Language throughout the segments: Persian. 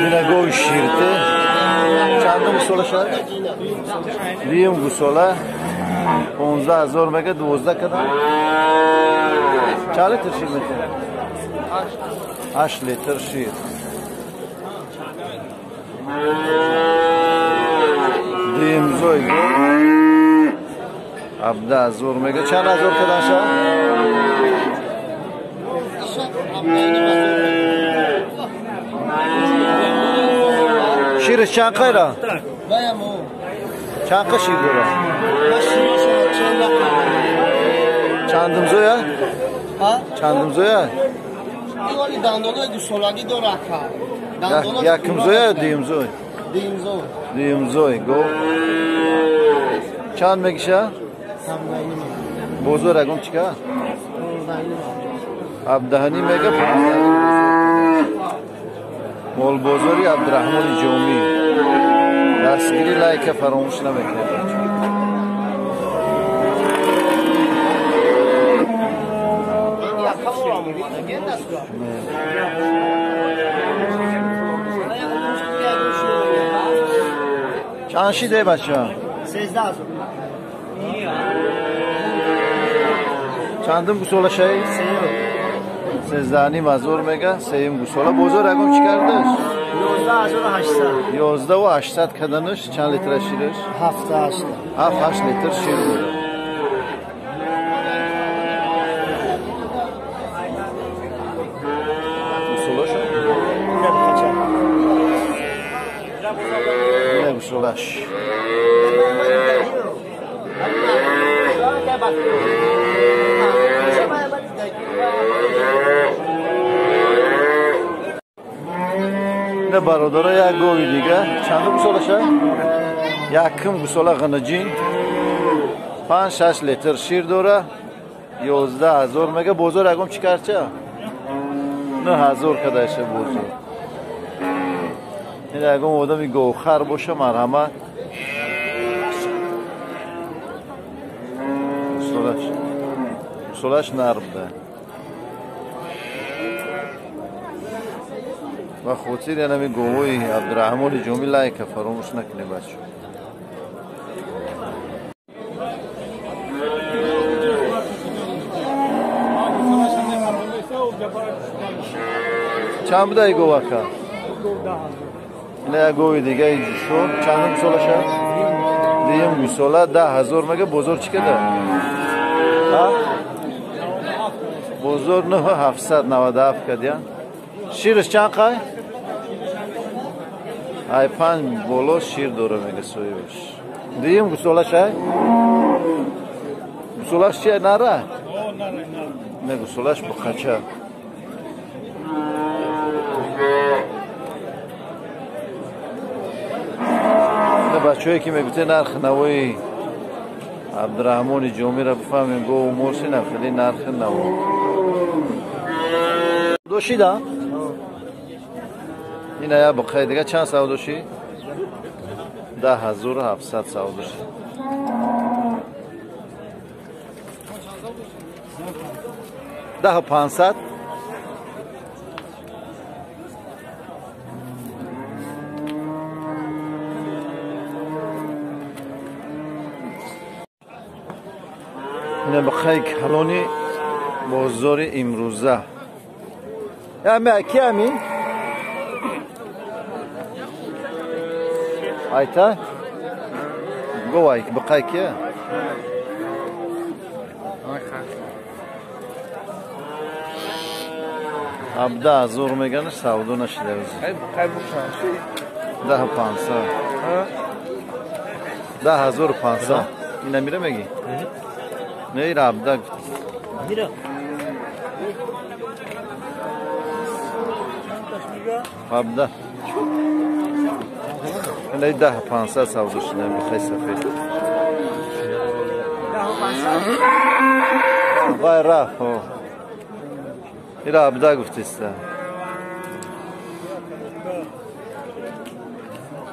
Yine goy şirti. Çandı gusola şar? Diyim gusola. 15,000 mega 12 kadar. Çale tır şir metin? 8 litr şir. Diyim zoy go. 17,000 mega. Çan 1000 kadar şar? Şir çan kayra? Çan kaç şir dora? Çandım zoya? Çandım zoya? Yakım zoya diyim zoy? Diyim zoy go. Çan mekişa? Bozor agum çıka? Abdahani mega مول بزرگی عبدالرحمن جومی دستگیری لایک فراموش نمیکنه. چند شیده بچه ها؟ 13,000. چندم گسوله شایی؟ 13,500 mega seyim gusola bozor agum çıkardış. 11,800. 11,800 kadanış çan litre şiriş? 7,800. 8 litr şir bude. Gusola şu? Ne gusolaş? Ne barodara ya govi diga. Çandı gusola şa? Yakım gusola gınıcin. 5-6 litr şir dora. 11,000 mega bozor agum çıkarça. 9,000 kadayşa bozor. Ne agum odami goxar boşa marhama. Gusolaş. Gusolaş narmda. و خودی نمی گویی عبدالرحمن جومی لایک فراموش نکنی بچه. چند بدهی گوه که؟ نه گوی دیگه اینجا شد. چند گوسوله شد؟ دیم گوسوله 10,000 مگه بزرگ چی کده؟ بزرگ 9,797 کدیا. شیرش چند قای؟ ای 5 بولو شیر دوره میگه سویش. دیم گوسوله شای؟ گوسولهش چیه نره؟ نه گوسولهش بخچه. نه بچه هایی که میگوته نرخ نوی عبدالرحمن جومی را بفهمیم گو مرسی نفلی نرخ نوی دوشی دا؟ این ایا بخیر دیگه چند سعودشی؟ 10,700 سعودشی. 10,500. اینه بخیر کلونی بازار امروزه. امی اکی امی؟ ayta govay baqayki abda zo'r megani savdo nashidamiz qay bo'lsa 10,500 10,500 ina miramagi ne ira abda mira abda نه 10,500 سعودی شدن بخیر سفید 10,500 وای رفت ایرا عبدا گفتیسته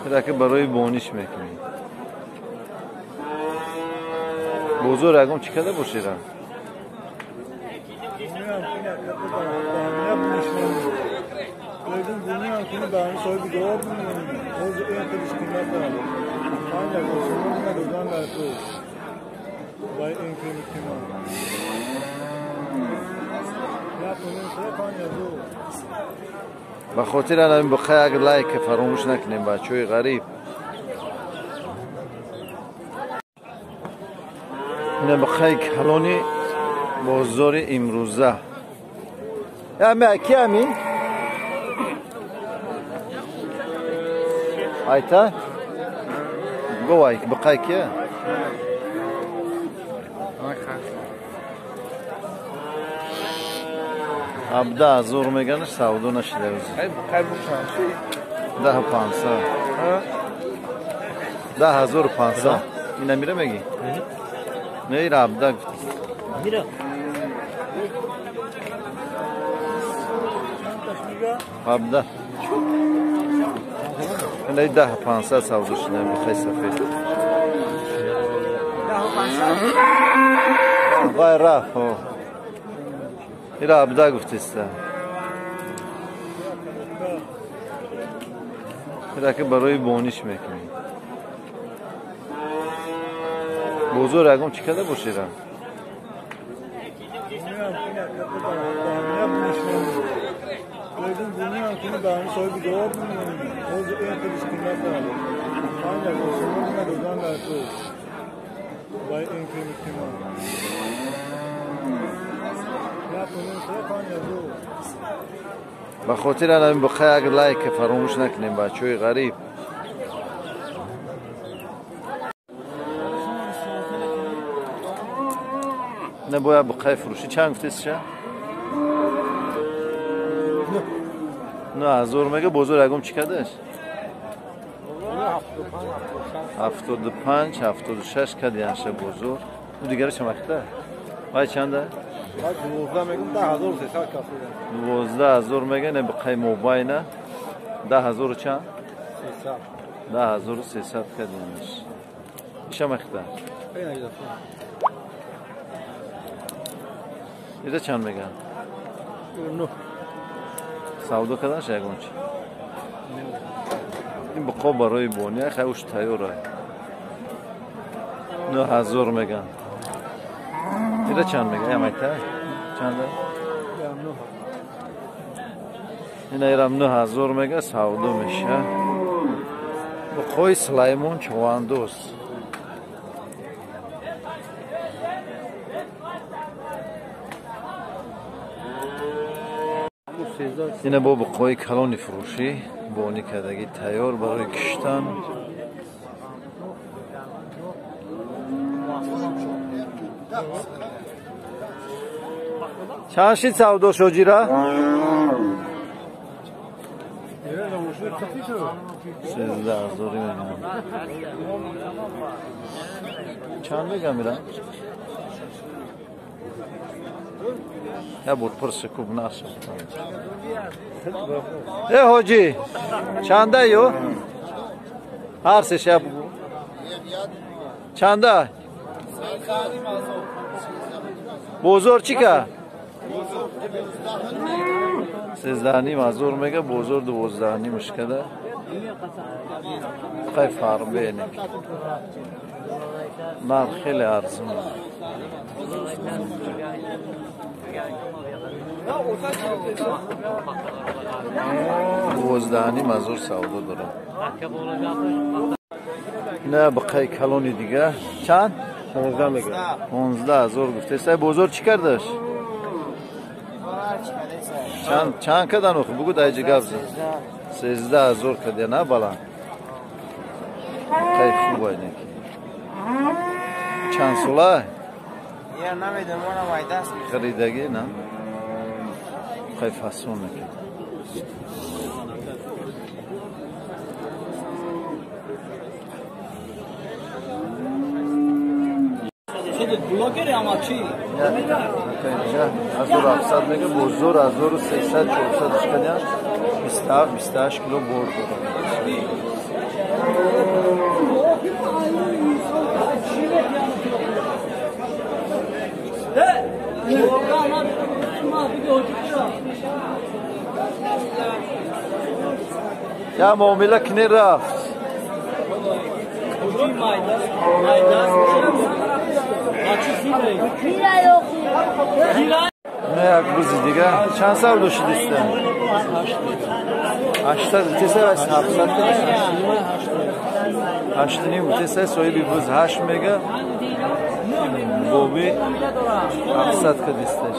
ایرا که برای بونیش میکنی بزرگ اگم چی کده باشه ایرا کنی برای صاحب جواب میدونی موضوع این خیلیش قیمت داره پنج هزار شما ندادن در تو باید این کنی قیمت یا کنیم سه 5000 به خاطر الان بخیر اگر لایک فراموش نکنیم بچه‌های غریب. این بخیر کلانی بازار امروزه. همه کی همین؟ ayta go'y biqayki abda zo'r megan savdo nashlaymiz ده 500 10,500 اینا میره میگی نه abda میره abda نه 10,500 savdo شده میخوای سفید وای رفت اینا abda گفتیسته اینا که برای بونیش میکنی بزرگ اگم چی کده باشیرم Bunun altını daha önce soyup cevap mı? O en kötü sıkıntı var. Ancak o zaman da dozan da tu. Vay en kötü sıkıntı var. Ya bunun sonra به خاطر الان بخیر اگر لایک فراموش نکنیم بچه‌های غریب. نه باید بخیر فروشی چند گفتیست چه؟ نه هزار مگه بزرگ اگم چی کدش؟ 75 76 کدی هشه بزرگ او دیگره چه مکته؟ وای چنده؟ 12,000 میگه نه بخیر موبایل نه 10,000 چند؟ 10,300 کدیمش چه مکته؟ ایده چند میگن؟ سعودو کدن شاگون چی؟ این بقا برای بونیه خیوش تایوره 9,000 میگن ایده چند میگن؟ یا میگه؟ چنده؟ این ایرم 9,000 میگه سعودو میشه بقای سلیمون چواندوست اینه با بقای کلانی فروشی بونی کدگی تیار برای کشتن چند شید سعودو شجیره؟ 13,000 میگم چند میگم میرم؟ یا بود پرسه کوب نشد ای حاجی چنده یو؟ هر سه شب چنده؟ بزرگ چی که؟ 13,500 میگه بزرگ 12,500 مشکده خیلی فرق بینه نرخ خیلی ارزونه 12,500 سعودو دارم نه بقیه کلونی دیگه چند؟ 15 میگه 15,000 گفته سای بزرگ چی کردش؟ چند کدن اخو بگو دایجی گفت 13,000 کده نه بلا خیلی خوب اینه چند ساله؟ یا نمیدم اونم وایدست خریدگی نه خیلی فسون میکنه بلاگر اما چی؟ اینجا 1,700 میگه بزرگ 1,300 400 اشکالیان 28 کیلو برد دارم یا معامله کنی رفت Ucu maydas. Maydas. Açı zirve. Mira yok. Zira. نه یک روزی دیگه چند سال دوشید استن 80 تیسه و 700 8 نیم تیسه سویبی بوز 8 میگه بوبی 700 که دیستش